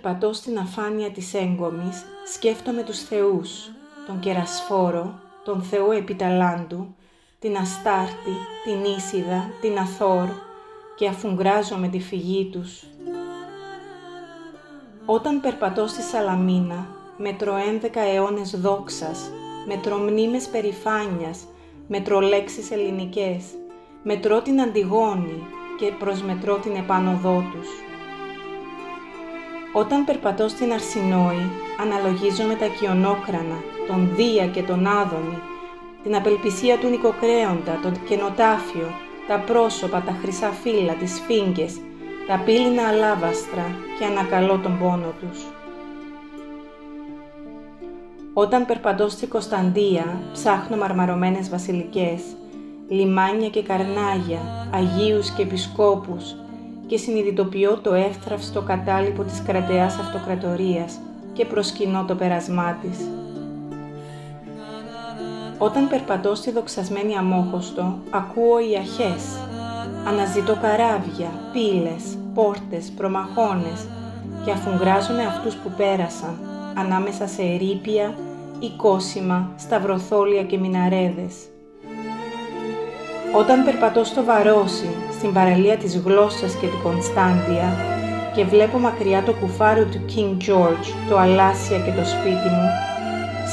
περπατώ στην αφάνεια της έγκομης, σκέφτομαι τους θεούς, τον Κερασφόρο, τον Θεό Επιταλάντου, την Αστάρτη, την Ίσιδα, την Αθόρ και αφουγκράζομαι τη φυγή τους. Όταν περπατώ στη Σαλαμίνα, μετρώ 11 αιώνες δόξας, μετρώ μνήμες περηφάνειας, μετρώ λέξεις ελληνικές, μετρώ την Αντιγόνη και προσμετρώ την επάνωδό τους. Όταν περπατώ στην Αρσινόη, αναλογίζομαι τα κοιονόκρανα, τον Δία και τον Άδωνη, την απελπισία του νοικοκρέοντα, τον κενοτάφιο, τα πρόσωπα, τα χρυσά φύλλα, τις σφίγγες, τα πύληνα αλάβαστρα και ανακαλώ τον πόνο τους. Όταν περπατώ στη Κωνσταντία, ψάχνω μαρμαρωμένες βασιλικές, λιμάνια και καρνάγια, αγίους και επισκόπους και συνειδητοποιώ το εύθραυστο κατάλοιπο της κρατεάς αυτοκρατορίας και προσκυνώ το πέρασμά της. Όταν περπατώ στη δοξασμένη Αμόχωστο, ακούω ιαχές, αναζητώ καράβια, πύλες, πόρτες, προμαχώνες και αφουγκράζομαι αυτούς που πέρασαν, ανάμεσα σε ερείπια, οικόσιμα, σταυροθόλια και μιναρέδες. Όταν περπατώ στο Βαρόσι, στην παραλία της Γλώσσας και του Κωνσταντία και βλέπω μακριά το κουφάρι του King George, το Αλάσια και το σπίτι μου,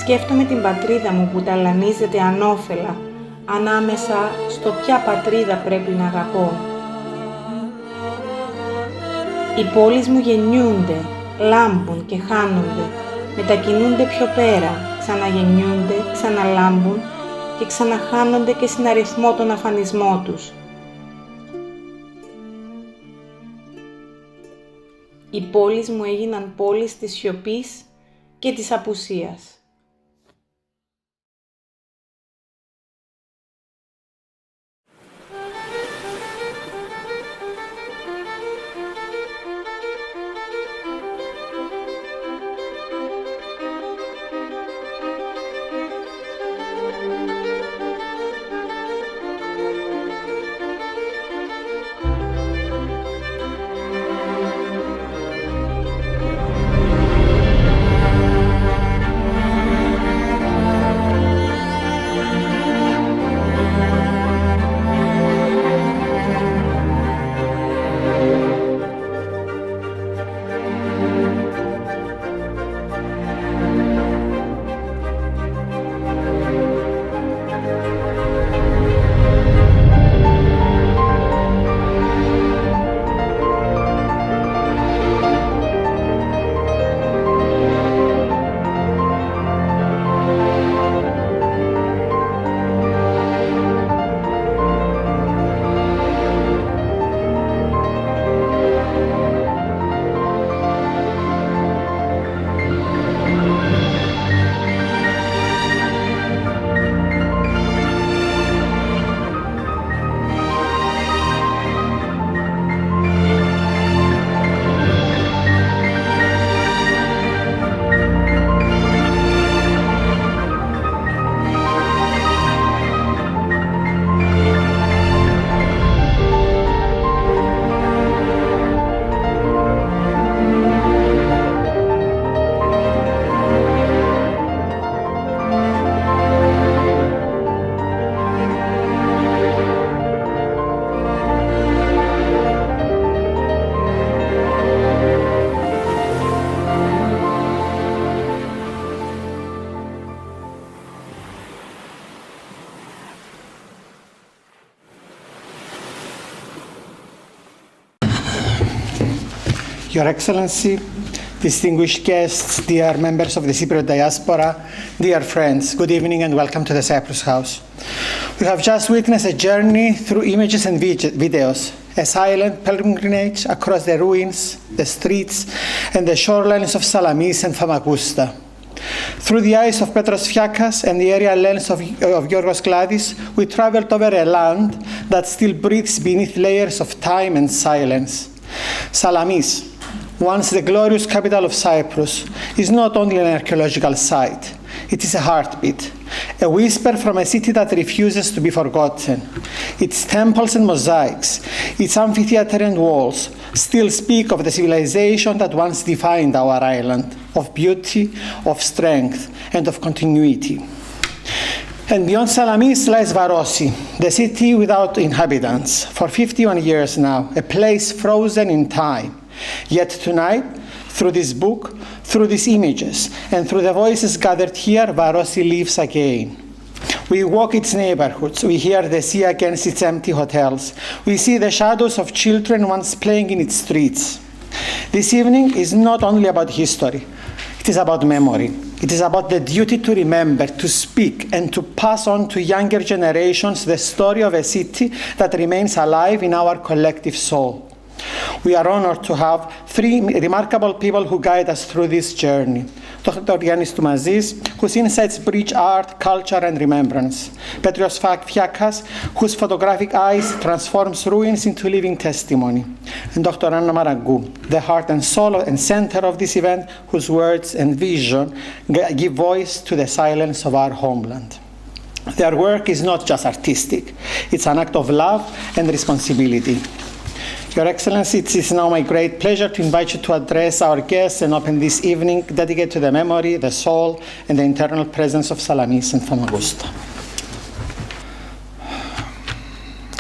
σκέφτομαι την πατρίδα μου που ταλανίζεται ανώφελα, ανάμεσα στο ποια πατρίδα πρέπει να αγαπώ. Οι πόλεις μου γεννιούνται, λάμπουν και χάνονται, μετακινούνται πιο πέρα, ξαναγεννιούνται, ξαναλάμπουν και ξαναχάνονται και συναριθμώ τον αφανισμό τους. Οι πόλεις μου έγιναν πόλεις της σιωπής και της απουσίας. Your Excellency, distinguished guests, dear members of the Cypriot diaspora, dear friends, good evening and welcome to the Cyprus House. We have just witnessed a journey through images and videos, a silent pilgrimage across the ruins, the streets, and the shorelines of Salamis and Famagusta. Through the eyes of Pέτru Fiάκka and the aerial lens of Γιώργου Κλάδη, we traveled over a land that still breathes beneath layers of time and silence. Salamis, once the glorious capital of Cyprus, is not only an archaeological site. It is a heartbeat, a whisper from a city that refuses to be forgotten. Its temples and mosaics, its amphitheater and walls still speak of the civilization that once defined our island, of beauty, of strength, and of continuity. And beyond Sαλαμι lies Varosi, the city without inhabitants, for 51 years now, a place frozen in time. Yet tonight, through this book, through these images, and through the voices gathered here, Varosi lives again. We walk its neighborhoods, we hear the sea against its empty hotels, we see the shadows of children once playing in its streets. This evening is not only about history, it is about memory. It is about the duty to remember, to speak, and to pass on to younger generations the story of a city that remains alive in our collective soul. We are honored to have three remarkable people who guide us through this journey. Dr. Giannis Toumasis, whose insights bridge art, culture, and remembrance. Pέτρου Φιάκka, whose photographic eyes transforms ruins into living testimony. And Dr. Άννα Μαραγκού, the heart and soul and center of this event, whose words and vision give voice to the silence of our homeland. Their work is not just artistic, it's an act of love and responsibility. Your Excellency, it is now my great pleasure to invite you to address our guests and open this evening dedicated to the memory, the soul, and the internal presence of Salamis and Famagusta.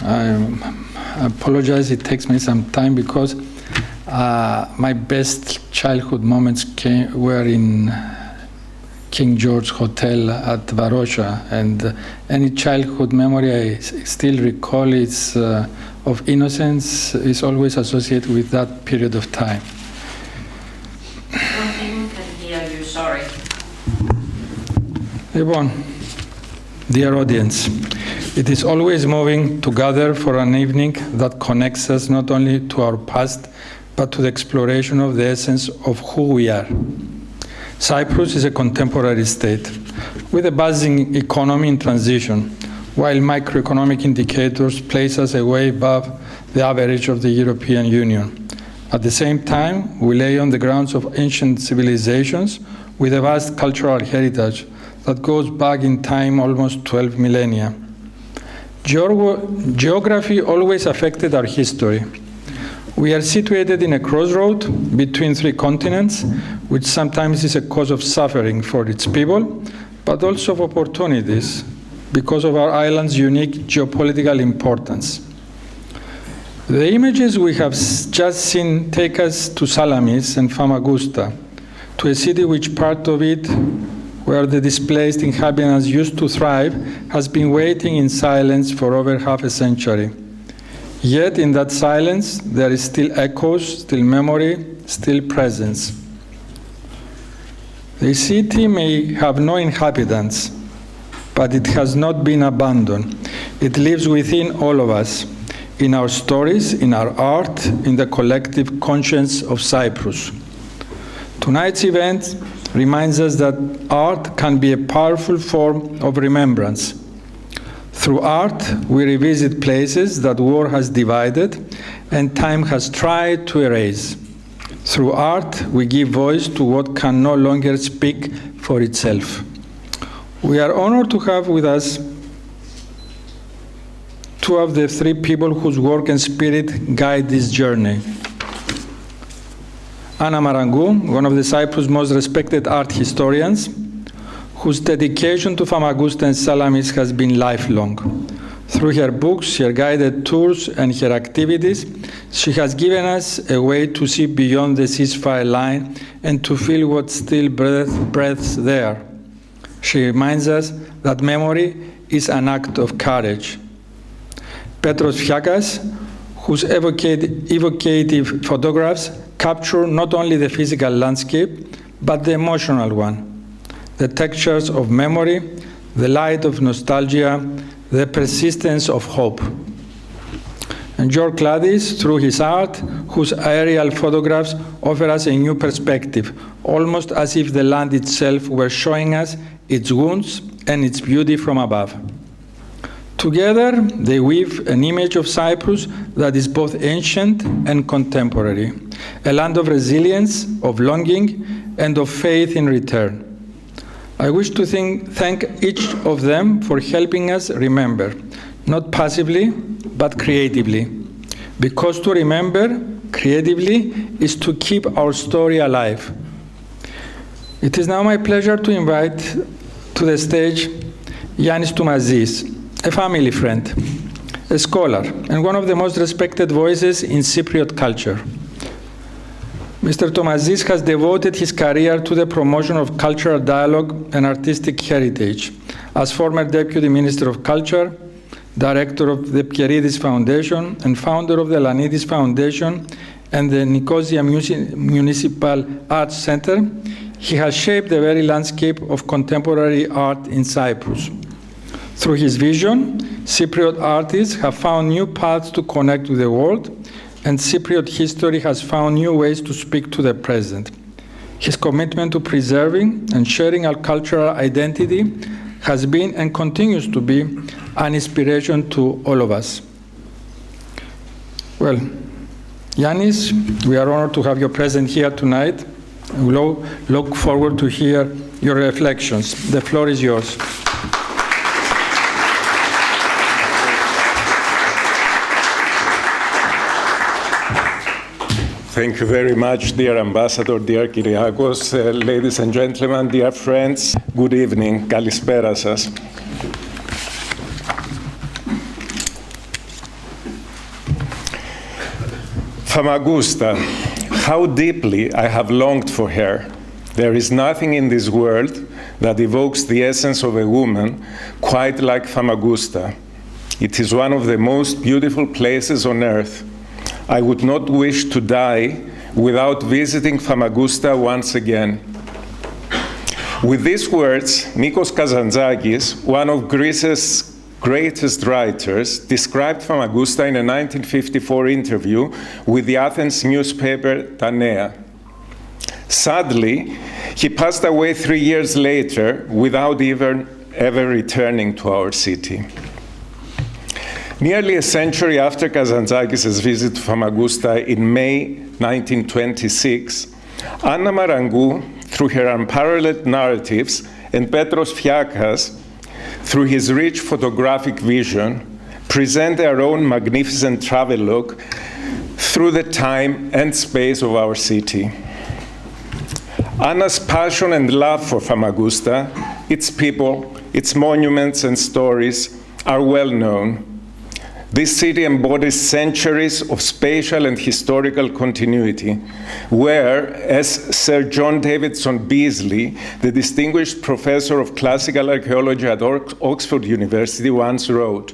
I apologize, it takes me some time because my best childhood moments were in King George Hotel at Varosha, and any childhood memory I still recall is of innocence is always associated with that period of time. Nothing can hear you, sorry. Everyone, dear audience, it is always moving to gather for an evening that connects us not only to our past, but to the exploration of the essence of who we are. Cyprus is a contemporary state with a buzzing economy in transition, while macroeconomic indicators place us way above the average of the European Union. At the same time, we lay on the grounds of ancient civilizations with a vast cultural heritage that goes back in time almost 12 millennia. Geography always affected our history. We are situated in a crossroad between three continents, which sometimes is a cause of suffering for its people, but also of opportunities because of our island's unique geopolitical importance. The images we have just seen take us to Salamis and Famagusta, to a city which part of it, where the displaced inhabitants used to thrive, has been waiting in silence for over half a century. Yet in that silence, there is still echoes, still memory, still presence. The city may have no inhabitants, but it has not been abandoned. It lives within all of us, in our stories, in our art, in the collective conscience of Cyprus. Tonight's event reminds us that art can be a powerful form of remembrance. Through art, we revisit places that war has divided and time has tried to erase. Through art, we give voice to what can no longer speak for itself. We are honored to have with us two of the three people whose work and spirit guide this journey. Anna Maraγκού, one of the Cyprus' most respected art historians, whose dedication to Famagusta and Salamis has been lifelong. Through her books, her guided tours, and her activities, she has given us a way to see beyond the ceasefire line and to feel what still breathes there. She reminds us that memory is an act of courage. Pέτρου Φιάκκα, whose evocative photographs capture not only the physical landscape, but the emotional one, the textures of memory, the light of nostalgia, the persistence of hope. And Γιώργου Κλάδη, through his art, whose aerial photographs offer us a new perspective, almost as if the land itself were showing us its wounds and its beauty from above. Together, they weave an image of Cyprus that is both ancient and contemporary, a land of resilience, of longing, and of faith in return. I wish to thank each of them for helping us remember, not passively, but creatively. Because to remember creatively is to keep our story alive. It is now my pleasure to invite to the stage Giannis Toumasis, a family friend, a scholar, and one of the most respected voices in Cypriot culture. Mr. Toumasis has devoted his career to the promotion of cultural dialogue and artistic heritage. As former Deputy Minister of Culture, Director of the Pieridis Foundation, and founder of the Lanidis Foundation and the Nicosia Municipal Arts Center, he has shaped the very landscape of contemporary art in Cyprus. Through his vision, Cypriot artists have found new paths to connect with the world, and Cypriot history has found new ways to speak to the present. His commitment to preserving and sharing our cultural identity has been and continues to be an inspiration to all of us. Well, Giannis, we are honored to have you present here tonight. We look forward to hear your reflections. The floor is yours. Thank you very much, dear Ambassador, dear Kyriakos, ladies and gentlemen, dear friends, good evening. Kalispera σας. Famagusta, how deeply I have longed for her. There is nothing in this world that evokes the essence of a woman quite like Famagusta. It is one of the most beautiful places on earth. I would not wish to die without visiting Famagusta once again. With these words, Nikos Kazantzakis, one of Greece's greatest writers, described Famagusta in a 1954 interview with the Athens newspaper Ta Nea. Sadly, he passed away 3 years later without even ever returning to our city. Nearly a century after Kazantzakis' visit to Famagusta in May 1926, Anna Maraγκού, through her unparalleled narratives, and Pέτρος Φιάκκας, through his rich photographic vision, present their own magnificent travelogue through the time and space of our city. Anna's passion and love for Famagusta, its people, its monuments and stories are well known. This city embodies centuries of spatial and historical continuity, where, as Sir John Davidson Beazley, the distinguished professor of classical archaeology at Oxford University, once wrote,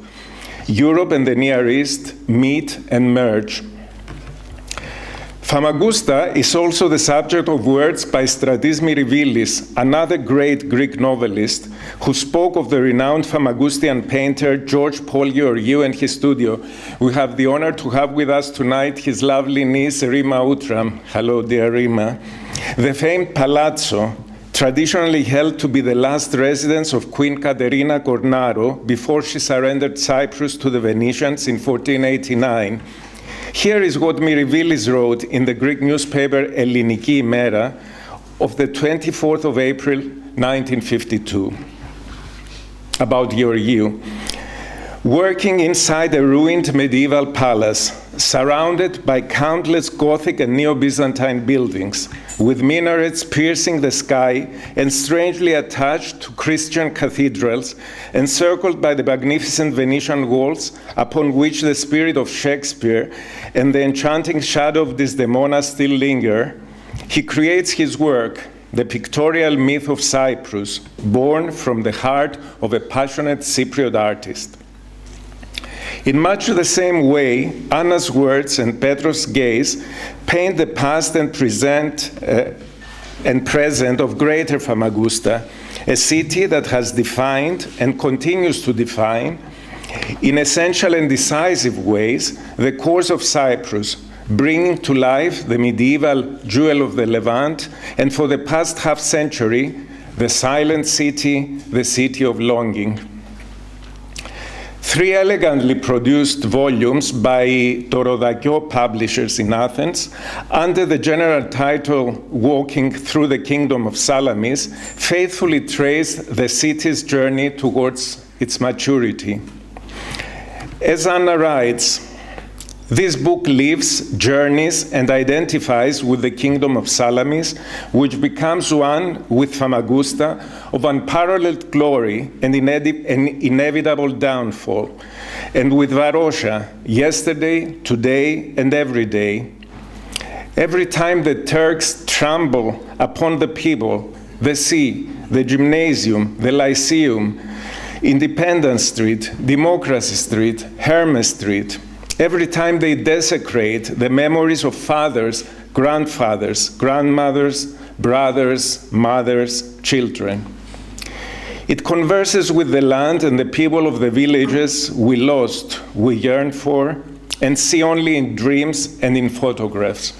"Europe and the Near East meet and merge." Famagusta is also the subject of words by Stratis Mirivilis, another great Greek novelist, who spoke of the renowned Famagustian painter George Paul Georgiou and his studio. We have the honor to have with us tonight his lovely niece, Rima Outram. Hello, dear Rima. The famed Palazzo, traditionally held to be the last residence of Queen Caterina Cornaro before she surrendered Cyprus to the Venetians in 1489. Here is what Mirivilis wrote in the Greek newspaper Ελληνική ημέρα of the 24th of April, 1952, about Georgiou. Working inside a ruined medieval palace, surrounded by countless Gothic and Neo-Byzantine buildings, with minarets piercing the sky and strangely attached to Christian cathedrals, encircled by the magnificent Venetian walls upon which the spirit of Shakespeare and the enchanting shadow of Desdemona still linger, he creates his work, the pictorial myth of Cyprus, born from the heart of a passionate Cypriot artist. In much the same way, Anna's words and Petros' gaze paint the past and present of Greater Famagusta, a city that has defined and continues to define, in essential and decisive ways, the course of Cyprus, bringing to life the medieval jewel of the Levant, and for the past half-century, the silent city, the city of longing. 3 elegantly produced volumes by Torodakio Publishers in Athens under the general title Walking Through the Kingdom of Salamis faithfully trace the city's journey towards its maturity. As Anna writes, this book lives, journeys, and identifies with the kingdom of Salamis, which becomes one with Famagusta of unparalleled glory and inevitable downfall, and with Varosha, yesterday, today, and every day. Every time the Turks trample upon the people, the sea, the gymnasium, the Lyceum, Independence Street, Democracy Street, Hermes Street, every time they desecrate the memories of fathers, grandfathers, grandmothers, brothers, mothers, children. It converses with the land and the people of the villages we lost, we yearn for, and see only in dreams and in photographs.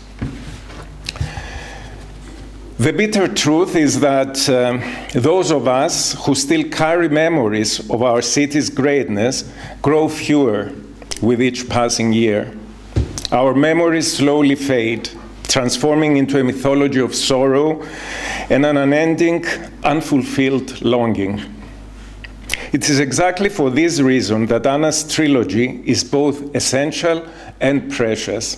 The bitter truth is that those of us who still carry memories of our city's greatness grow fewer with each passing year. Our memories slowly fade, transforming into a mythology of sorrow and an unending, unfulfilled longing. It is exactly for this reason that Anna's trilogy is both essential and precious.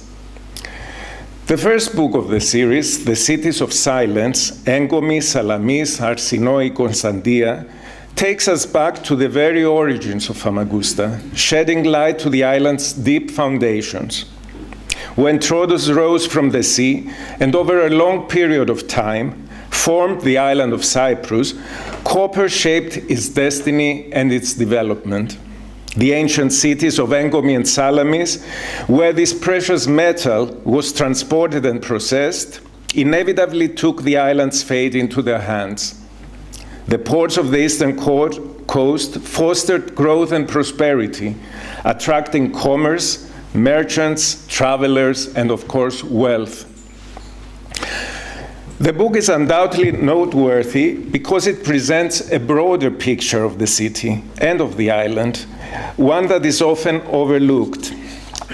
The first book of the series, The Cities of Silence, Engomi, Salamis, Arsinoi, Konstantia, takes us back to the very origins of Famagusta, shedding light to the island's deep foundations. When Troodos rose from the sea and over a long period of time formed the island of Cyprus, copper shaped its destiny and its development. The ancient cities of Engomi and Salamis, where this precious metal was transported and processed, inevitably took the island's fate into their hands. The ports of the eastern coast fostered growth and prosperity, attracting commerce, merchants, travelers, and of course, wealth. The book is undoubtedly noteworthy because it presents a broader picture of the city and of the island, one that is often overlooked.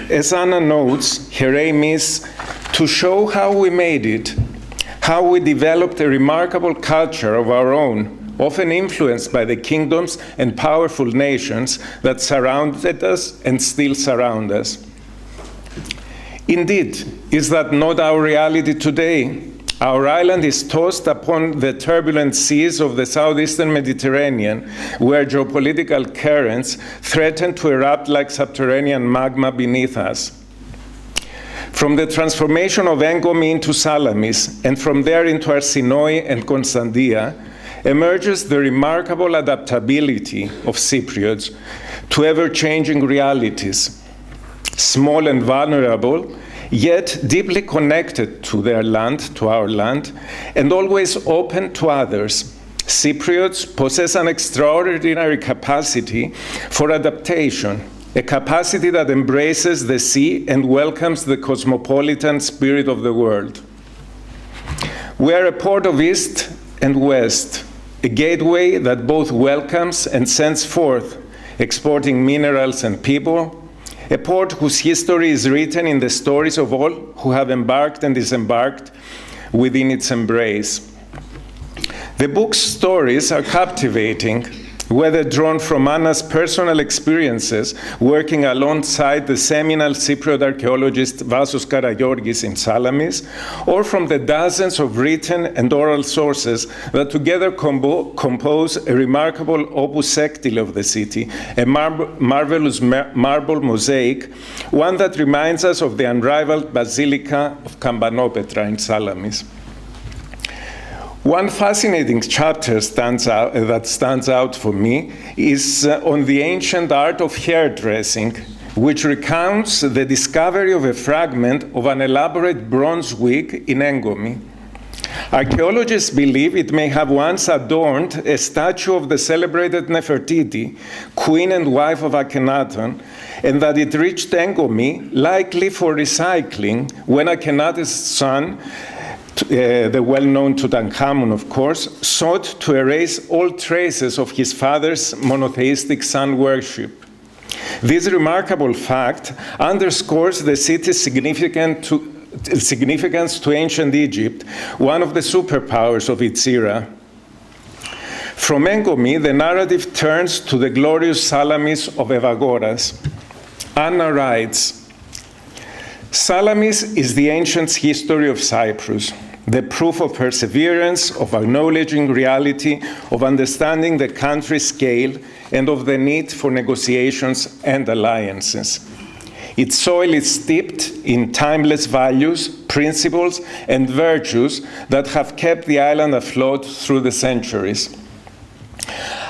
As Anna notes, her aim is to show how we made it, how we developed a remarkable culture of our own, often influenced by the kingdoms and powerful nations that surrounded us and still surround us. Indeed, is that not our reality today? Our island is tossed upon the turbulent seas of the southeastern Mediterranean, where geopolitical currents threaten to erupt like subterranean magma beneath us. From the transformation of Engomi into Salamis, and from there into Arsinoi and Konstantia, emerges the remarkable adaptability of Cypriots to ever-changing realities. Small and vulnerable, yet deeply connected to their land, to our land, and always open to others. Cypriots possess an extraordinary capacity for adaptation, a capacity that embraces the sea and welcomes the cosmopolitan spirit of the world. We are a port of East and West, a gateway that both welcomes and sends forth, exporting minerals and people, a port whose history is written in the stories of all who have embarked and disembarked within its embrace. The book's stories are captivating, whether drawn from Anna's personal experiences working alongside the seminal Cypriot archaeologist Vasos Karagiorgis in Salamis, or from the dozens of written and oral sources that together compose a remarkable opus sectile of the city, a marvelous marble mosaic, one that reminds us of the unrivaled Basilica of Kampanopetra in Salamis. One fascinating chapter that stands out for me is on the ancient art of hairdressing, which recounts the discovery of a fragment of an elaborate bronze wig in Engomi. Archaeologists believe it may have once adorned a statue of the celebrated Nefertiti, queen and wife of Akhenaten, and that it reached Engomi likely for recycling when Akhenaten's son, the well-known Tutankhamun, of course, sought to erase all traces of his father's monotheistic sun worship. This remarkable fact underscores the city's significance to ancient Egypt, one of the superpowers of its era. From Engomi, the narrative turns to the glorious Salamis of Evagoras. Anna writes, Salamis is the ancient history of Cyprus, the proof of perseverance, of acknowledging reality, of understanding the country's scale, and of the need for negotiations and alliances. Its soil is steeped in timeless values, principles, and virtues that have kept the island afloat through the centuries.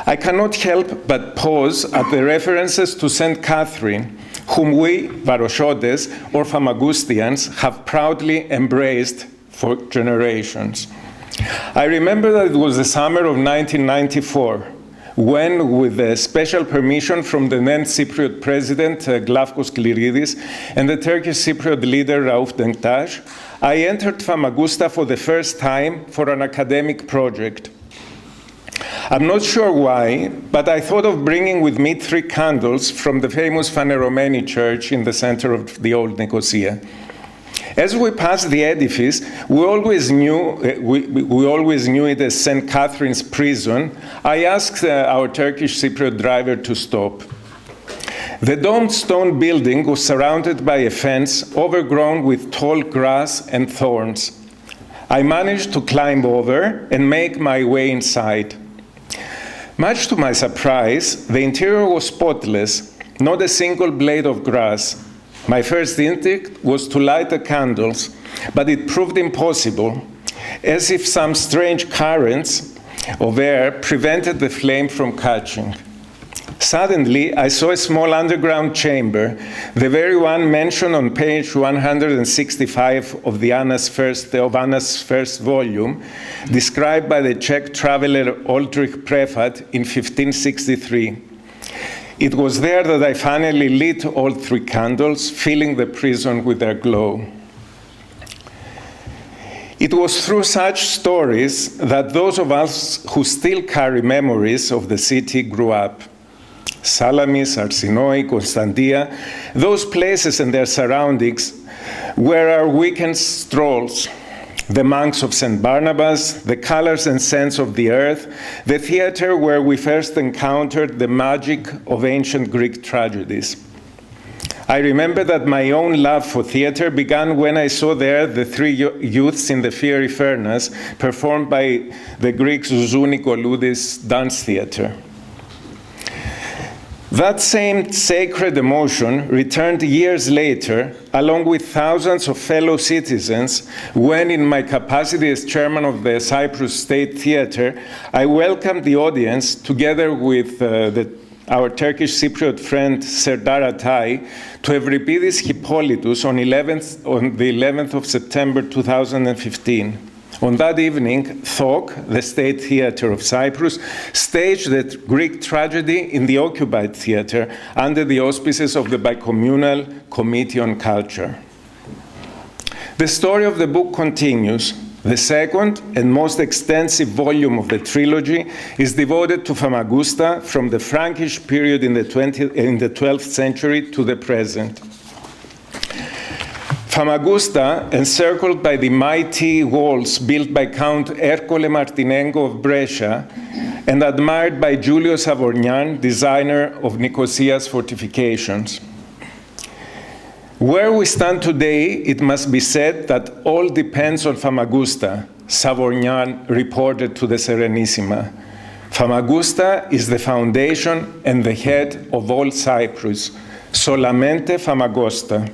I cannot help but pause at the references to St. Catherine, whom we, Varoshotes or Famagustians, have proudly embraced for generations. I remember that it was the summer of 1994, when, with the special permission from the then Cypriot President Glafkos Kliridis and the Turkish Cypriot leader Rauf Denktash, I entered Famagusta for the first time for an academic project. I'm not sure why, but I thought of bringing with me 3 candles from the famous Phaneromeni church in the center of the old Nicosia. As we passed the edifice, we always knew it as St. Catherine's prison. I asked our Turkish Cypriot driver to stop. The domed stone building was surrounded by a fence overgrown with tall grass and thorns. I managed to climb over and make my way inside. Much to my surprise, the interior was spotless, not a single blade of grass. My first instinct was to light the candles, but it proved impossible, as if some strange currents of air prevented the flame from catching. Suddenly, I saw a small underground chamber, the very one mentioned on page 165 of Anna's first volume, described by the Czech traveler Oldrich Prefat in 1563. It was there that I finally lit all 3 candles, filling the prison with their glow. It was through such stories that those of us who still carry memories of the city grew up. Salamis, Arsinoi, Constantia, those places and their surroundings were our weekend strolls. The monks of St. Barnabas, the colors and scents of the earth, the theater where we first encountered the magic of ancient Greek tragedies. I remember that my own love for theater began when I saw there the 3 youths in the Fiery Furnace performed by the Greek Zouzou Nikoloudis dance theater. That same sacred emotion returned years later, along with thousands of fellow citizens, when in my capacity as chairman of the Cyprus State Theatre, I welcomed the audience together with our Turkish Cypriot friend Serdar Atay to Evripidis Hippolytus on the 11th of September 2015. On that evening, THOK, the State Theatre of Cyprus, staged the Greek tragedy in the occupied theatre under the auspices of the Bicommunal Committee on Culture. The story of the book continues. The second and most extensive volume of the trilogy is devoted to Famagusta from the Frankish period in the 12th century to the present. Famagusta, encircled by the mighty walls built by Count Ercole Martinengo of Brescia and admired by Giulio Savorgnan, designer of Nicosia's fortifications. Where we stand today, it must be said that all depends on Famagusta, Savorgnan reported to the Serenissima. Famagusta is the foundation and the head of all Cyprus. Solamente Famagosta.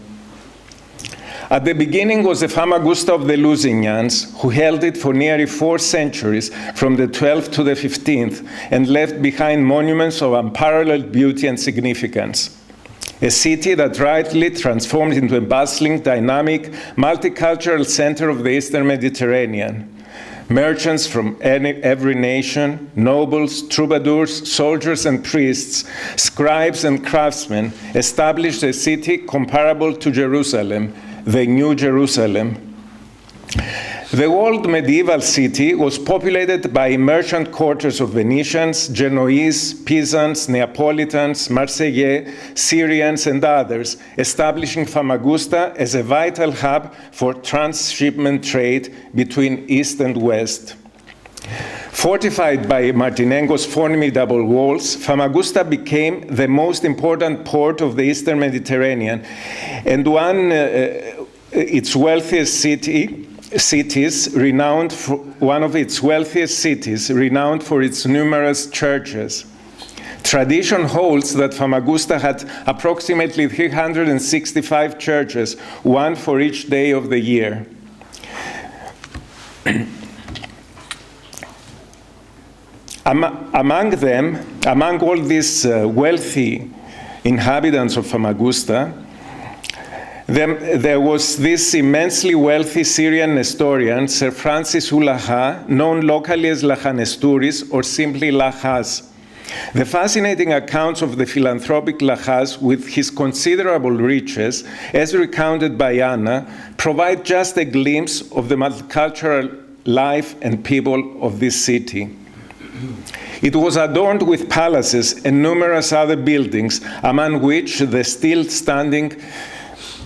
At the beginning was the Famagusta of the Lusignans, who held it for nearly 4 centuries, from the 12th to the 15th, and left behind monuments of unparalleled beauty and significance. A city that rightly transformed into a bustling, dynamic, multicultural center of the Eastern Mediterranean. Merchants from every nation, nobles, troubadours, soldiers and priests, scribes and craftsmen established a city comparable to Jerusalem, the New Jerusalem. The old medieval city was populated by merchant quarters of Venetians, Genoese, Pisans, Neapolitans, Marseillais, Syrians, and others, establishing Famagusta as a vital hub for transshipment trade between East and West. Fortified by Martinengo's formidable walls, Famagusta became the most important port of the Eastern Mediterranean and its wealthiest cities, one of its wealthiest cities, renowned for its numerous churches. Tradition holds that Famagusta had approximately 365 churches, one for each day of the year. Among all these wealthy inhabitants of Famagusta, there was this immensely wealthy Syrian Nestorian, Sir Francis Ulaha, known locally as Lahanesturis or simply Lahas. The fascinating accounts of the philanthropic Lahas, with his considerable riches, as recounted by Anna, provide just a glimpse of the multicultural life and people of this city. It was adorned with palaces and numerous other buildings, among which the still standing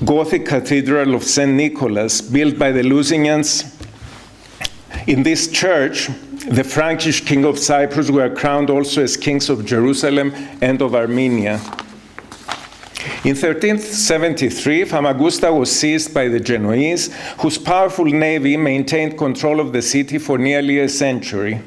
Gothic Cathedral of St. Nicholas, built by the Lusignans. In this church, the Frankish king of Cyprus were crowned also as kings of Jerusalem and of Armenia. In 1373, Famagusta was seized by the Genoese, whose powerful navy maintained control of the city for nearly a century.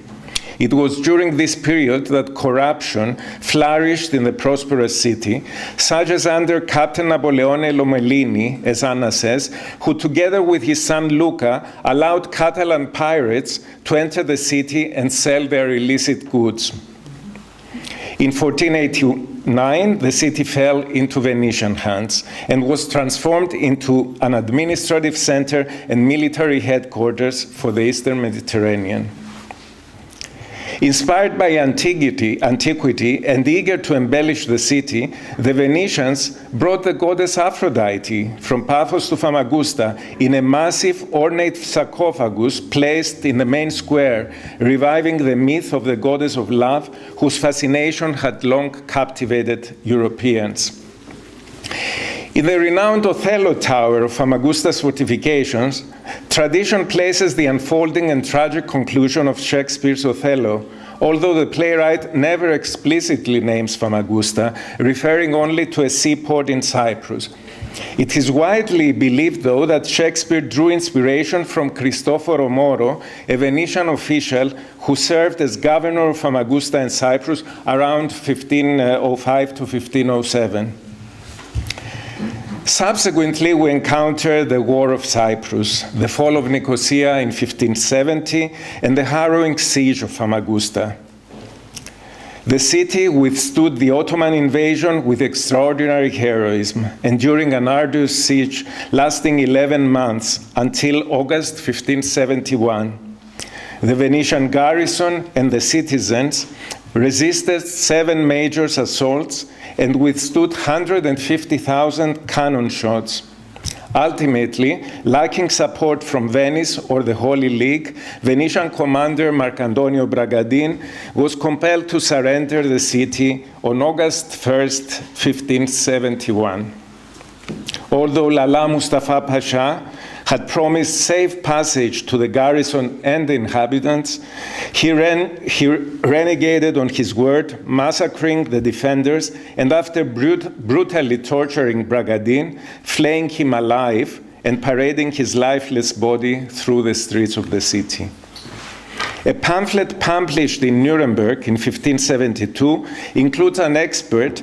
It was during this period that corruption flourished in the prosperous city, such as under Captain Napoleone Lomellini, as Anna says, who together with his son Luca allowed Catalan pirates to enter the city and sell their illicit goods. In 1489, the city fell into Venetian hands and was transformed into an administrative center and military headquarters for the Eastern Mediterranean. Inspired by antiquity and eager to embellish the city, the Venetians brought the goddess Aphrodite from Paphos to Famagusta in a massive ornate sarcophagus placed in the main square, reviving the myth of the goddess of love, whose fascination had long captivated Europeans. In the renowned Othello Tower of Famagusta's fortifications, tradition places the unfolding and tragic conclusion of Shakespeare's Othello, although the playwright never explicitly names Famagusta, referring only to a seaport in Cyprus. It is widely believed, though, that Shakespeare drew inspiration from Cristoforo Moro, a Venetian official who served as governor of Famagusta and Cyprus around 1505 to 1507. Subsequently, we encounter the War of Cyprus, the fall of Nicosia in 1570, and the harrowing siege of Famagusta. The city withstood the Ottoman invasion with extraordinary heroism, enduring an arduous siege lasting 11 months until August 1571. The Venetian garrison and the citizens resisted 7 major assaults and withstood 150,000 cannon shots. Ultimately, lacking support from Venice or the Holy League, Venetian commander Marcantonio Bragadin was compelled to surrender the city on August 1st, 1571. Although Lala Mustafa Pasha had promised safe passage to the garrison and the inhabitants, he renegated on his word, massacring the defenders, and after brutally torturing Bragadin, flaying him alive, and parading his lifeless body through the streets of the city. A pamphlet published in Nuremberg in 1572 includes an excerpt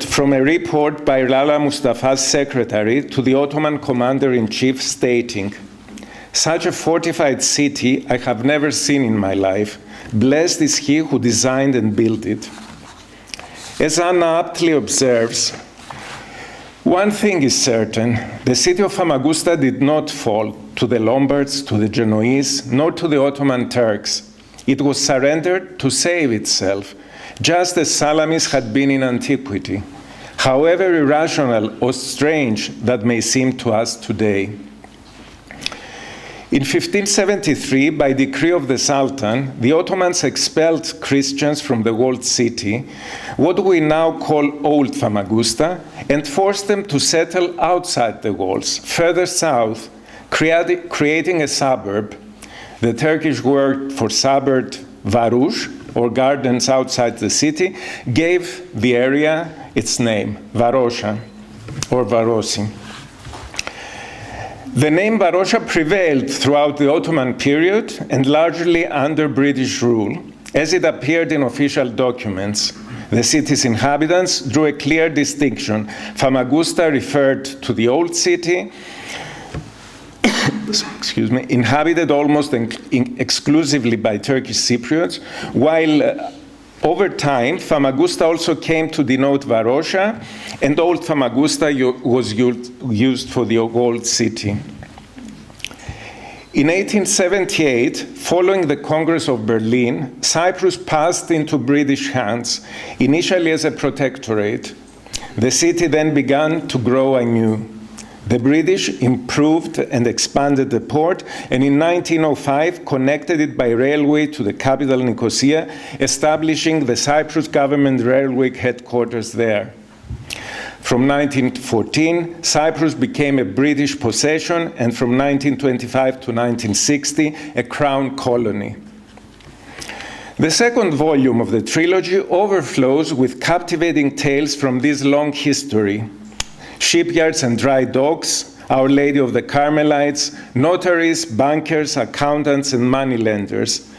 from a report by Lala Mustafa's secretary to the Ottoman commander-in-chief stating, "Such a fortified city I have never seen in my life. Blessed is he who designed and built it." As Anna aptly observes, one thing is certain, the city of Famagusta did not fall to the Lombards, to the Genoese, nor to the Ottoman Turks. It was surrendered to save itself, just as Salamis had been in antiquity, however irrational or strange that may seem to us today. In 1573, by decree of the Sultan, the Ottomans expelled Christians from the walled city, what we now call Old Famagusta, and forced them to settle outside the walls, further south, creating a suburb. The Turkish word for suburb, varouş, or gardens outside the city, gave the area its name, Varosha, or Varosi. The name Varosha prevailed throughout the Ottoman period and largely under British rule, as it appeared in official documents. The city's inhabitants drew a clear distinction. Famagusta referred to the old city, inhabited almost exclusively by Turkish Cypriots, while over time, Famagusta also came to denote Varosha, and Old Famagusta was used for the old city. In 1878, following the Congress of Berlin, Cyprus passed into British hands, initially as a protectorate. The city then began to grow anew. The British improved and expanded the port, and in 1905 connected it by railway to the capital Nicosia, establishing the Cyprus Government Railway headquarters there. From 1914, Cyprus became a British possession, and from 1925 to 1960, a crown colony. The second volume of the trilogy overflows with captivating tales from this long history. Shipyards and dry docks, Our Lady of the Carmelites, notaries, bankers, accountants, and moneylenders,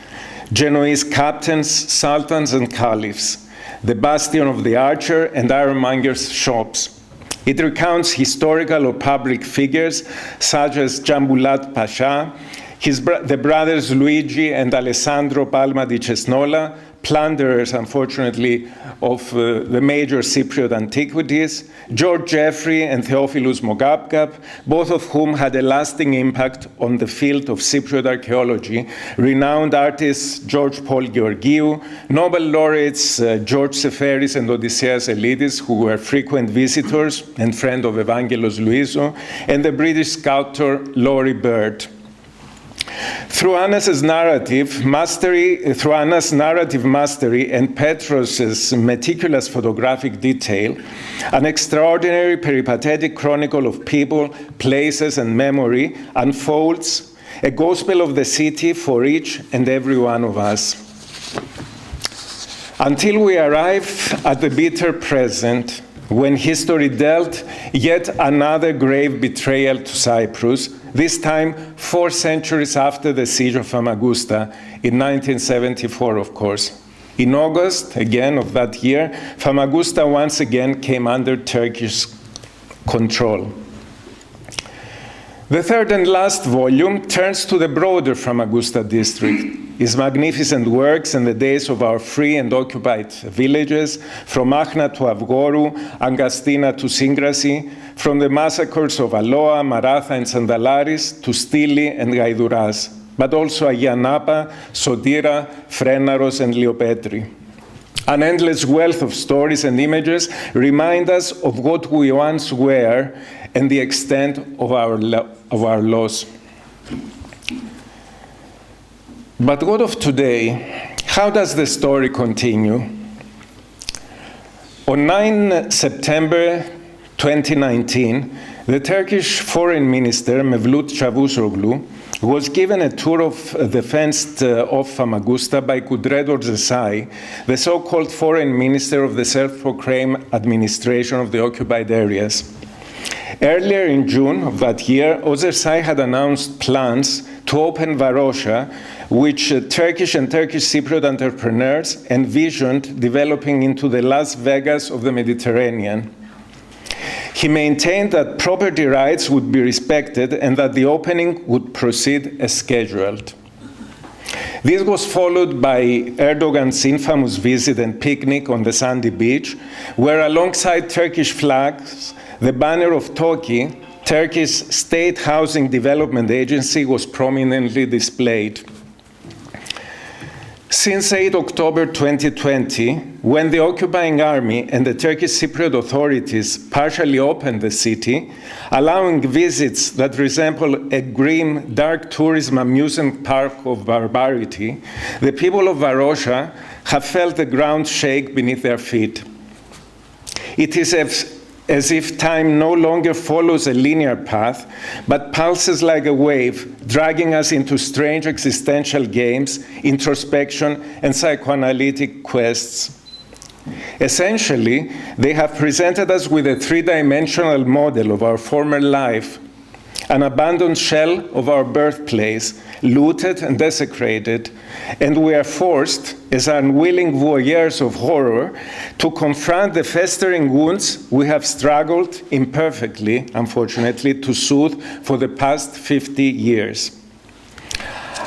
Genoese captains, sultans, and caliphs, the bastion of the archer and ironmonger's shops. It recounts historical or public figures such as Jambulat Pasha, the brothers Luigi and Alessandro Palma di Cesnola, plunderers, unfortunately, of the major Cypriot antiquities, George Jeffrey and Theophilus Mogapgap, both of whom had a lasting impact on the field of Cypriot archaeology, renowned artists George Paul Georgiou, Nobel laureates George Seferis and Odysseas Elitis, who were frequent visitors and friend of Evangelos Louisou, and the British sculptor Laurie Bird. Through Anna's narrative mastery and Petros' meticulous photographic detail, an extraordinary peripatetic chronicle of people, places, and memory unfolds, a gospel of the city for each and every one of us. Until we arrive at the bitter present, when history dealt yet another grave betrayal to Cyprus, this time 4 centuries after the siege of Famagusta, in 1974, of course. In August, again, of that year, Famagusta once again came under Turkish control. The third and last volume turns to the broader Famagusta district, its magnificent works and the days of our free and occupied villages, from Achna to Avgoru, Angastina to Singgrasi, from the massacres of Aloa, Maratha, and Sandalaris to Stili and Gaiduras, but also Ayanapa, Sotira, Frenaros, and Leopetri. An endless wealth of stories and images remind us of what we once were and the extent of our loss. But what of today? How does the story continue? On 9 September 2019, the Turkish Foreign Minister, Mevlut Çavuşoğlu, was given a tour of the fenced-off Famagusta by Kudret Orzesai, the so-called Foreign Minister of the self-proclaimed administration of the occupied areas. Earlier in June of that year, Orzesai had announced plans to open Varosha, which Turkish and Turkish Cypriot entrepreneurs envisioned developing into the Las Vegas of the Mediterranean. He maintained that property rights would be respected and that the opening would proceed as scheduled. This was followed by Erdogan's infamous visit and picnic on the sandy beach, where alongside Turkish flags, the banner of TOKİ, Turkey's State Housing Development Agency, was prominently displayed. Since 8 October 2020, when the occupying army and the Turkish Cypriot authorities partially opened the city, allowing visits that resemble a grim, dark tourism amusement park of barbarity, the people of Varosha have felt the ground shake beneath their feet. It is as if time no longer follows a linear path, but pulses like a wave, dragging us into strange existential games, introspection, and psychoanalytic quests. Essentially, they have presented us with a three-dimensional model of our former life, an abandoned shell of our birthplace, looted and desecrated, and we are forced, as unwilling voyeurs of horror, to confront the festering wounds we have struggled imperfectly, unfortunately, to soothe for the past 50 years.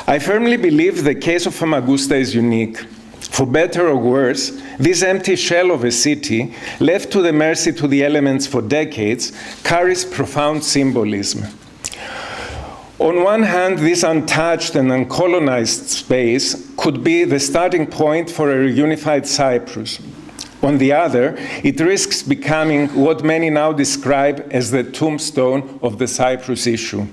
I firmly believe the case of Famagusta is unique. For better or worse, this empty shell of a city, left to the mercy to the elements for decades, carries profound symbolism. On one hand, this untouched and uncolonized space could be the starting point for a reunified Cyprus. On the other, it risks becoming what many now describe as the tombstone of the Cyprus issue.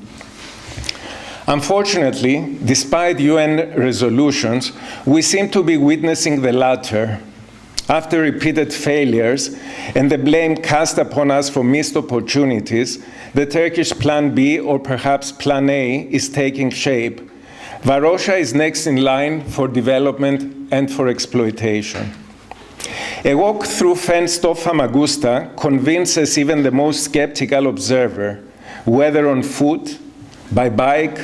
Unfortunately, despite UN resolutions, we seem to be witnessing the latter. After repeated failures and the blame cast upon us for missed opportunities, the Turkish Plan B, or perhaps Plan A, is taking shape. Varosha is next in line for development and for exploitation. A walk through fenced-off Famagusta convinces even the most skeptical observer, whether on foot, by bike,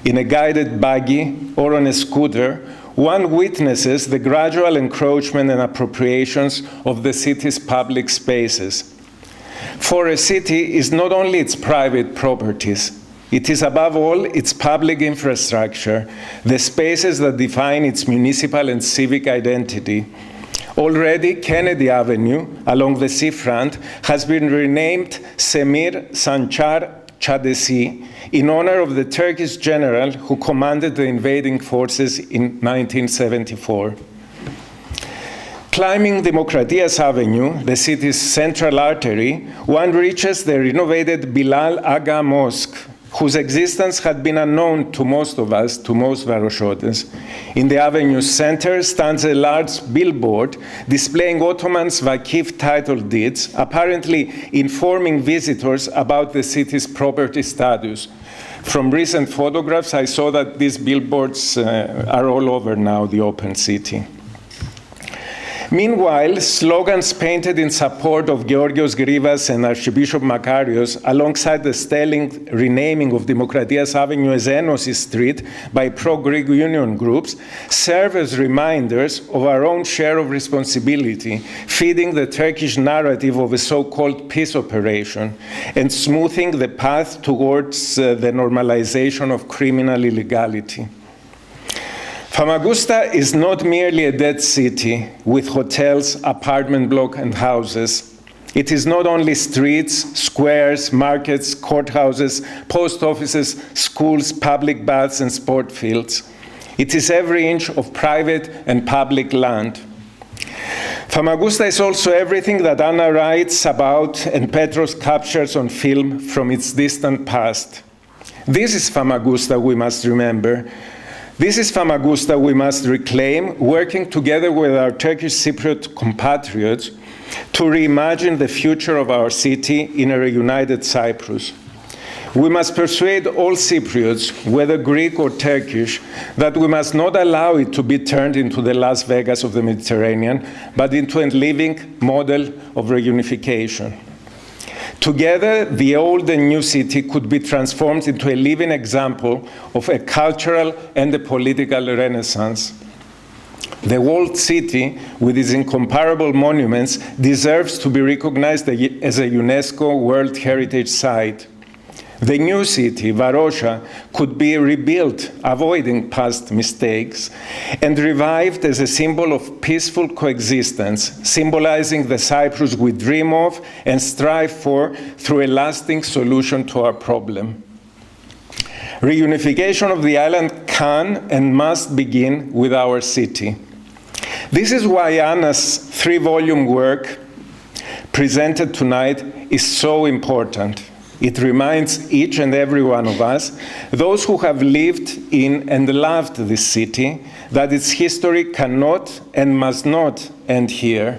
in a guided buggy, or on a scooter, one witnesses the gradual encroachment and appropriations of the city's public spaces. For a city is not only its private properties, it is above all its public infrastructure, the spaces that define its municipal and civic identity. Already, Kennedy Avenue, along the seafront, has been renamed Semir Sancar Çadesi, in honor of the Turkish general who commanded the invading forces in 1974. Climbing Demokratias Avenue, the city's central artery, one reaches the renovated Bilal Aga Mosque, whose existence had been unknown to most of us, to most Varoshotes. In the avenue's center stands a large billboard displaying Ottoman's Vakif title deeds, apparently informing visitors about the city's property status. From recent photographs, I saw that these billboards are all over now the open city. Meanwhile, slogans painted in support of Georgios Grivas and Archbishop Makarios, alongside the stelling renaming of Demokratias Avenue as Enosis Street by pro-Greek union groups, serve as reminders of our own share of responsibility, feeding the Turkish narrative of a so-called peace operation and smoothing the path towards the normalization of criminal illegality. Famagusta is not merely a dead city with hotels, apartment blocks, and houses. It is not only streets, squares, markets, courthouses, post offices, schools, public baths, and sport fields. It is every inch of private and public land. Famagusta is also everything that Anna writes about and Petros captures on film from its distant past. This is Famagusta we must remember. This is Famagusta we must reclaim, working together with our Turkish Cypriot compatriots to reimagine the future of our city in a reunited Cyprus. We must persuade all Cypriots, whether Greek or Turkish, that we must not allow it to be turned into the Las Vegas of the Mediterranean, but into a living model of reunification. Together, the old and new city could be transformed into a living example of a cultural and a political renaissance. The walled city, with its incomparable monuments, deserves to be recognized as a UNESCO World Heritage Site. The new city, Varosha, could be rebuilt, avoiding past mistakes, and revived as a symbol of peaceful coexistence, symbolizing the Cyprus we dream of and strive for through a lasting solution to our problem. Reunification of the island can and must begin with our city. This is why Anna's 3-volume work presented tonight is so important. It reminds each and every one of us, those who have lived in and loved this city, that its history cannot and must not end here.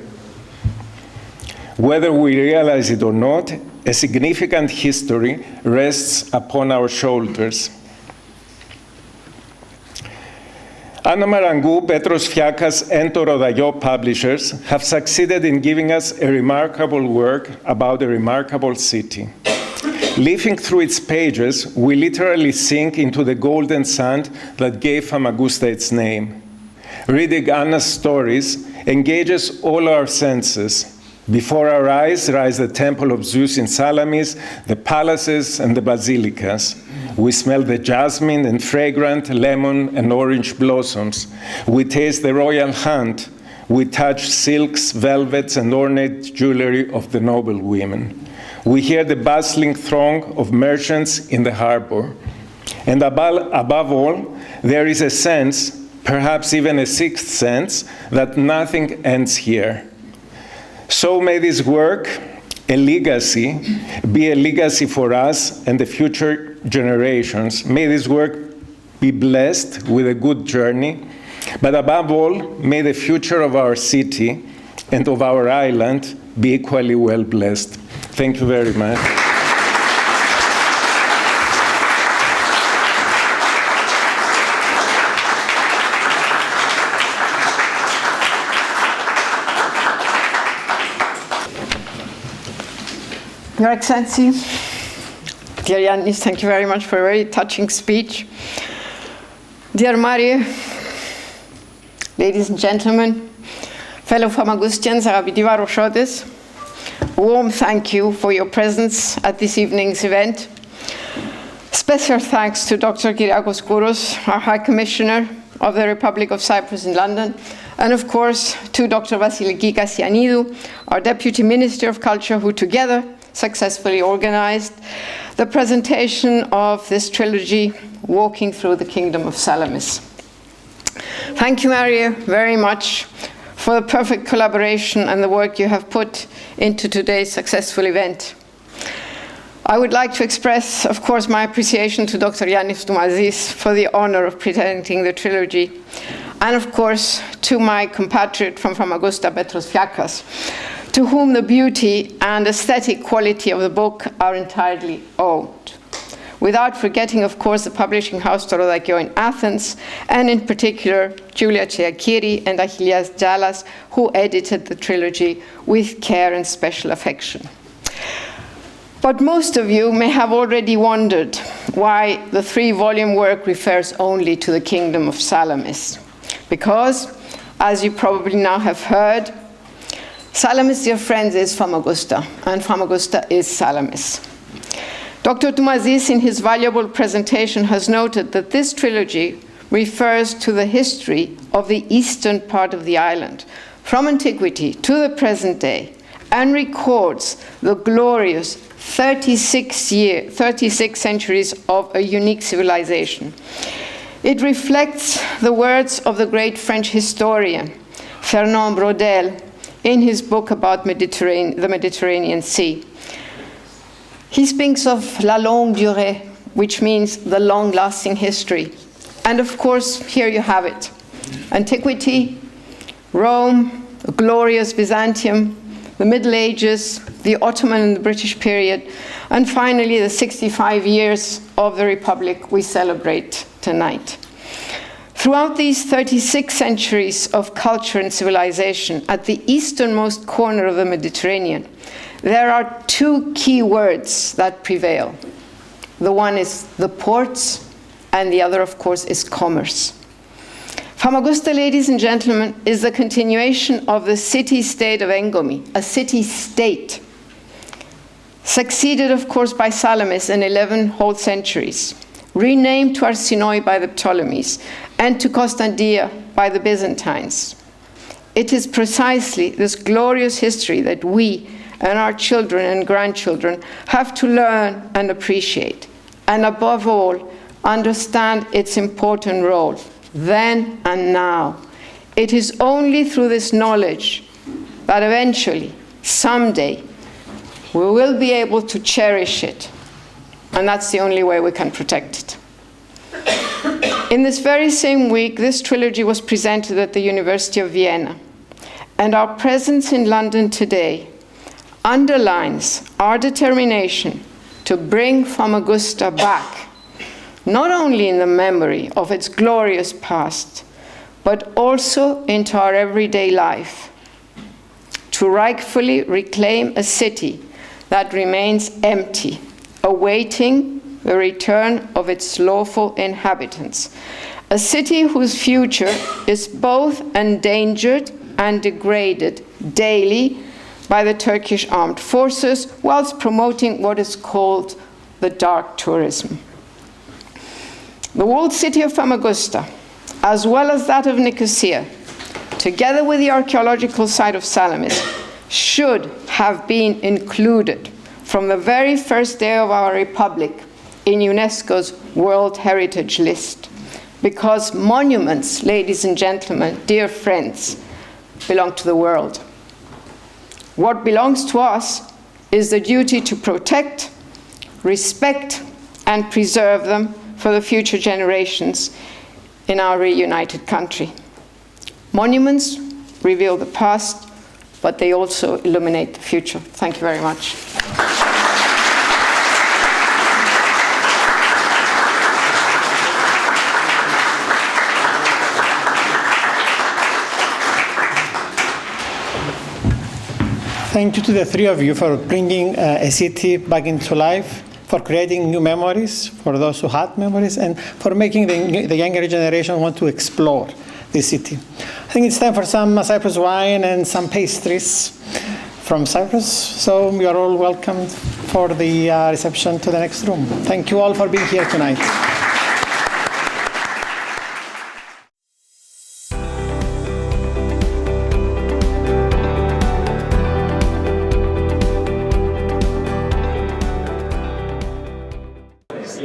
Whether we realize it or not, a significant history rests upon our shoulders. Άννα Μαραγκού, Πέτρος Φιάκκας, and το Ροδαγιό publishers have succeeded in giving us a remarkable work about a remarkable city. Leafing through its pages, we literally sink into the golden sand that gave Famagusta its name. Reading Anna's stories engages all our senses. Before our eyes rise the temple of Zeus in Salamis, the palaces and the basilicas. We smell the jasmine and fragrant lemon and orange blossoms. We taste the royal hunt. We touch silks, velvets, and ornate jewelry of the noble women. We hear the bustling throng of merchants in the harbor. And above all, there is a sense, perhaps even a sixth sense, that nothing ends here. So may this work, a legacy, be a legacy for us and the future generations. May this work be blessed with a good journey, but above all, may the future of our city and of our island be equally well blessed. Thank you very much. Your Excellency, dear Giannis, thank you very much for a very touching speech. Dear Mario, ladies and gentlemen, fellow Famagustians, αγαπητοί παρουσιώτες, warm thank you for your presence at this evening's event. Special thanks to Dr. Kyrιακός Kouros, our High Commissioner of the Republic of Cyprus in London, and of course to Dr. Vasiliki Kassianidou, our Deputy Minister of Culture, who together successfully organized the presentation of this trilogy, Walking Through the Kingdom of Salamis. Thank you, Mario, very much for the perfect collaboration and the work you have put into today's successful event. I would like to express, of course, my appreciation to Dr. Giannis Toumasis for the honor of presenting the trilogy, and of course to my compatriot from Famagusta, Pέτρου Φιάκκα, to whom the beauty and aesthetic quality of the book are entirely owed. Without forgetting, of course, the publishing house Torodakio in Athens, and in particular, Julia Tseakiri and Achillias Jalas, who edited the trilogy with care and special affection. But most of you may have already wondered why the 3-volume work refers only to the kingdom of Salamis. Because, as you probably now have heard, Salamis, dear friends, is Famagusta, and Famagusta is Salamis. Dr. Toumasis, in his valuable presentation, has noted that this trilogy refers to the history of the eastern part of the island, from antiquity to the present day, and records the glorious 36 centuries of a unique civilization. It reflects the words of the great French historian, Fernand Braudel, in his book about the Mediterranean Sea. He speaks of la longue durée, which means the long-lasting history. And of course, here you have it. Antiquity, Rome, the glorious Byzantium, the Middle Ages, the Ottoman and the British period, and finally the 65 years of the Republic we celebrate tonight. Throughout these 36 centuries of culture and civilization at the easternmost corner of the Mediterranean, there are 2 key words that prevail. The one is the ports, and the other, of course, is commerce. Famagusta, ladies and gentlemen, is the continuation of the city-state of Engomi, a city-state, succeeded, of course, by Salamis in 11 whole centuries, renamed to Arsinoi by the Ptolemies, and to Constantia by the Byzantines. It is precisely this glorious history that we and our children and grandchildren have to learn and appreciate, and above all, understand its important role, then and now. It is only through this knowledge that eventually, someday, we will be able to cherish it. And that's the only way we can protect it. In this very same week, this trilogy was presented at the University of Vienna. And our presence in London today underlines our determination to bring Famagusta back, not only in the memory of its glorious past, but also into our everyday life, to rightfully reclaim a city that remains empty, awaiting the return of its lawful inhabitants. A city whose future is both endangered and degraded daily by the Turkish armed forces, whilst promoting what is called the dark tourism. The walled city of Famagusta, as well as that of Nicosia, together with the archaeological site of Salamis, should have been included from the very first day of our republic in UNESCO's World Heritage List. Because monuments, ladies and gentlemen, dear friends, belong to the world. What belongs to us is the duty to protect, respect, and preserve them for the future generations in our reunited country. Monuments reveal the past, but they also illuminate the future. Thank you very much. Thank you to the three of you for bringing a city back into life, for creating new memories for those who had memories, and for making the younger generation want to explore the city. I think it's time for some Cyprus wine and some pastries from Cyprus. So you are all welcome for the reception to the next room. Thank you all for being here tonight.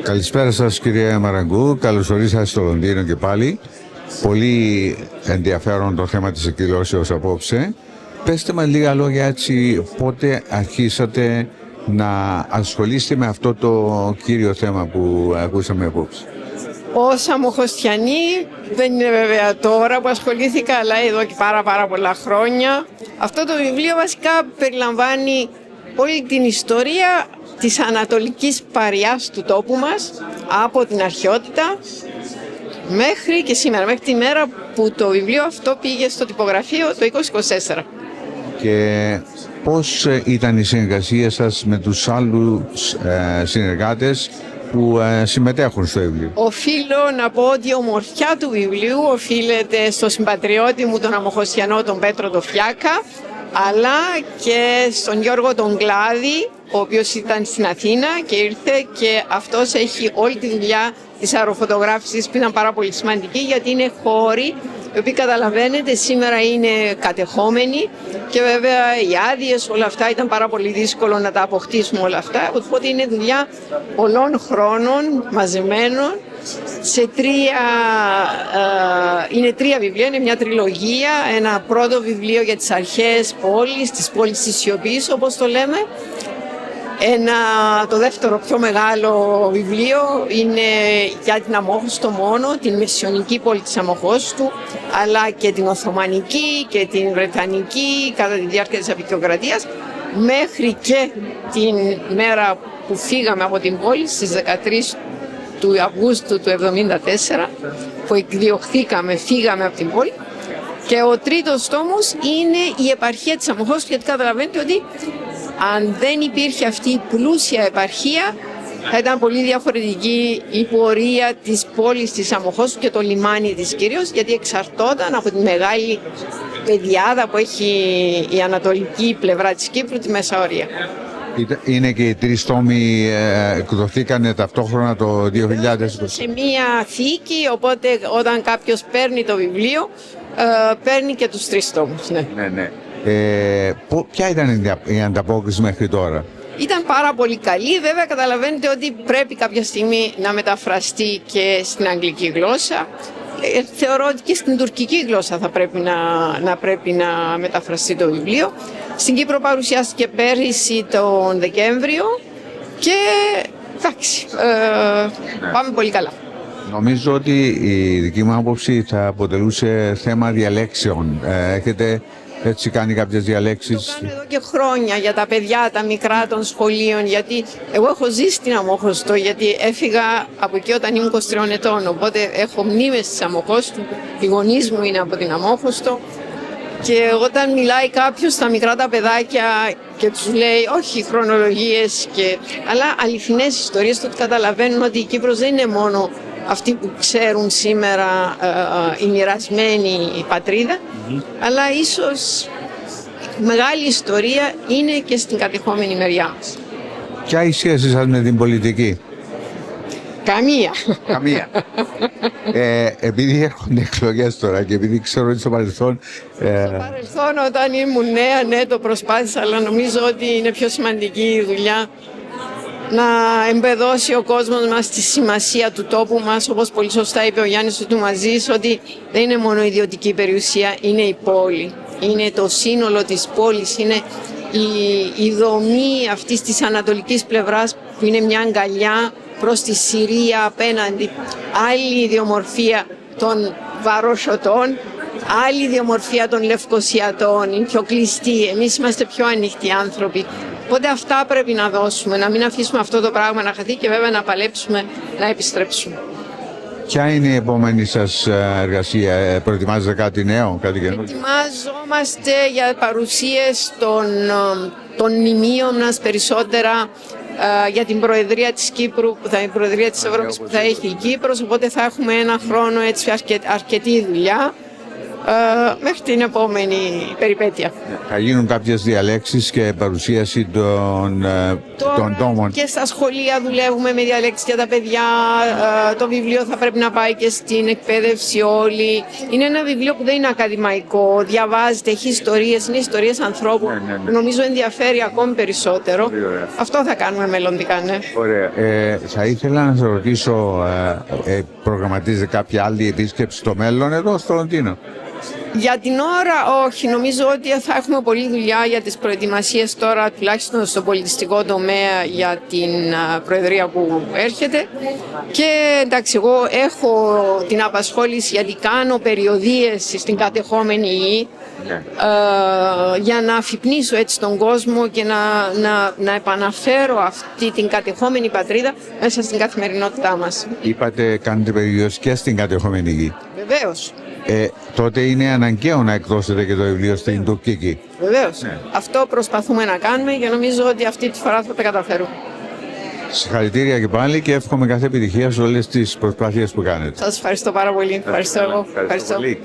Καλησπέρα σας κύριε Μαραγκού, καλώς ορίσατε στο Λονδίνο και πάλι. Πολύ ενδιαφέρον το θέμα της εκδηλώσεως απόψε. Πέστε μας λίγα λόγια έτσι, πότε αρχίσατε να ασχολείστε με αυτό το κύριο θέμα που ακούσαμε απόψε. Ως αμοχωστιανή, δεν είναι βέβαια τώρα που ασχολήθηκα, αλλά εδώ και πάρα πολλά χρόνια. Αυτό το βιβλίο βασικά περιλαμβάνει όλη την ιστορία της ανατολικής παριάς του τόπου μας, από την αρχαιότητα μέχρι και σήμερα, μέχρι τη μέρα που το βιβλίο αυτό πήγε στο τυπογραφείο το 2024. Και πώς ήταν η συνεργασία σας με τους άλλους συνεργάτες που συμμετέχουν στο βιβλίο? Οφείλω να πω ότι η ομορφιά του βιβλίου οφείλεται στο συμπατριώτη μου τον αμοχωστιανό τον Πέτρο Φιάκκα, αλλά και στον Γιώργο τον Κλάδη, ο οποίος ήταν στην Αθήνα και ήρθε, και αυτός έχει όλη τη δουλειά της αεροφωτογράφησης που ήταν πάρα πολύ σημαντική, γιατί είναι χώροι οι οποίοι, καταλαβαίνετε, σήμερα είναι κατεχόμενοι και βέβαια οι άδειες, όλα αυτά ήταν πάρα πολύ δύσκολο να τα αποκτήσουμε όλα αυτά, οπότε είναι δουλειά πολλών χρόνων μαζεμένων σε είναι τρία βιβλία, είναι μια τριλογία. Ένα πρώτο βιβλίο για τις αρχαίες πόλεις, τις πόλεις της σιωπής όπως το λέμε. Το δεύτερο πιο μεγάλο βιβλίο είναι για την Αμόχωστο μόνο, την μεσαιωνική πόλη της Αμοχώστου, αλλά και την Οθωμανική και την Βρετανική κατά τη διάρκεια της Απικιοκρατίας, μέχρι και την μέρα που φύγαμε από την πόλη στις 13 του Αυγούστου του 1974, που φύγαμε από την πόλη. Και ο τρίτος τόμος είναι η επαρχία της Αμοχώστου, γιατί καταλαβαίνετε ότι αν δεν υπήρχε αυτή η πλούσια επαρχία, θα ήταν πολύ διαφορετική η πορεία της πόλης της Αμοχώστου και το λιμάνι της κυρίως, γιατί εξαρτώταν από τη μεγάλη πεδιάδα που έχει η ανατολική πλευρά της Κύπρου, τη Μεσαωρία. Είναι και οι τρεις τόμοι εκδοθήκανε ταυτόχρονα το 2020. Σε μία θήκη, οπότε όταν κάποιος παίρνει το βιβλίο, παίρνει και τους τρεις τόμους. Ναι. Ναι. Ποια ήταν η ανταπόκριση μέχρι τώρα? Ήταν πάρα πολύ καλή. Βέβαια καταλαβαίνετε ότι πρέπει κάποια στιγμή να μεταφραστεί και στην αγγλική γλώσσα. Θεωρώ ότι και στην τουρκική γλώσσα θα πρέπει να μεταφραστεί το βιβλίο. Στην Κύπρο παρουσιάστηκε πέρυσι τον Δεκέμβριο και εντάξει, πάμε πολύ καλά. Νομίζω ότι η δική μου άποψη θα αποτελούσε θέμα διαλέξεων. Έχετε έτσι κάνει κάποιες διαλέξεις? Το κάνω εδώ και χρόνια για τα παιδιά, τα μικρά των σχολείων, γιατί εγώ έχω ζήσει στην Αμμόχωστο, γιατί έφυγα από εκεί όταν ήμουν 23 ετών, οπότε έχω μνήμες της Αμμόχωστου, οι γονείς μου είναι από την Αμμόχωστο και όταν μιλάει κάποιος στα μικρά τα παιδάκια και τους λέει όχι χρονολογίες, αλλά αληθινές ιστορίες, τότε καταλαβαίνουν ότι η Κύπρος δεν είναι μόνο αυτοί που ξέρουν σήμερα η μοιρασμένη πατρίδα, αλλά ίσως η μεγάλη ιστορία είναι και στην κατεχόμενη μεριά μας. Ποια η σχέση σας με την πολιτική? Καμία. Επειδή έρχονται εκλογές τώρα και επειδή ξέρω ότι στο παρελθόν... Στο παρελθόν όταν ήμουν νέα, ναι, το προσπάθησα, αλλά νομίζω ότι είναι πιο σημαντική η δουλειά να εμπεδώσει ο κόσμος μας τη σημασία του τόπου μας, όπως πολύ σωστά είπε ο Γιάννης Τουμάζης, ότι δεν είναι μόνο ιδιωτική περιουσία, είναι η πόλη. Είναι το σύνολο της πόλης, είναι η δομή αυτής της ανατολικής πλευράς που είναι μια αγκαλιά προς τη Συρία απέναντι. Άλλη ιδιομορφία των Βαροσωτών, άλλη ιδιομορφία των Λευκοσιατών, είναι πιο κλειστή. Εμείς είμαστε πιο ανοιχτοί άνθρωποι. Οπότε αυτά πρέπει να δώσουμε, να μην αφήσουμε αυτό το πράγμα να χαθεί και βέβαια να παλέψουμε να επιστρέψουμε. Ποια είναι η επόμενη σας εργασία, προετοιμάζετε κάτι νέο, κάτι καινούργιο? Ετοιμάζομαστε για παρουσίες των μνημείων μας περισσότερα για την Προεδρία της Κύπρου, την Προεδρία της Ευρώπης που θα έχει η Κύπρος, οπότε θα έχουμε ένα χρόνο έτσι αρκετή δουλειά μέχρι την επόμενη περιπέτεια. Θα γίνουν κάποιες διαλέξεις και παρουσίαση των τόμων. Και στα σχολεία δουλεύουμε με διαλέξεις για τα παιδιά. Το βιβλίο θα πρέπει να πάει και στην εκπαίδευση όλη. Είναι ένα βιβλίο που δεν είναι ακαδημαϊκό, διαβάζεται, έχει ιστορίες, είναι ιστορίες ανθρώπων που νομίζω ενδιαφέρει ακόμη περισσότερο. Αυτό θα κάνουμε μελλοντικά, ναι. Ωραία. Θα ήθελα να σας ρωτήσω, προγραμματίζετε κάποια άλλη επίσκεψη στο μέλλον εδώ στο Λονδίνο? Για την ώρα όχι, νομίζω ότι θα έχουμε πολλή δουλειά για τις προετοιμασίες τώρα, τουλάχιστον στο πολιτιστικό τομέα για την Προεδρία που έρχεται. Και εντάξει, εγώ έχω την απασχόληση γιατί κάνω περιοδίες στην κατεχόμενη γη για να αφυπνίσω έτσι τον κόσμο και να επαναφέρω αυτή την κατεχόμενη πατρίδα μέσα στην καθημερινότητά μας. Είπατε κάνετε περιοδίες και στην κατεχόμενη γη. Βεβαίως. Τότε είναι αναγκαίο να εκδώσετε και το βιβλίο στην τουρκική. Βεβαίως. Ναι. Αυτό προσπαθούμε να κάνουμε και νομίζω ότι αυτή τη φορά θα τα καταφέρουμε. Συγχαρητήρια και πάλι και εύχομαι κάθε επιτυχία σε όλες τις προσπάθειες που κάνετε. Σας ευχαριστώ πάρα πολύ. Ευχαριστώ εγώ. Ευχαριστώ πολύ.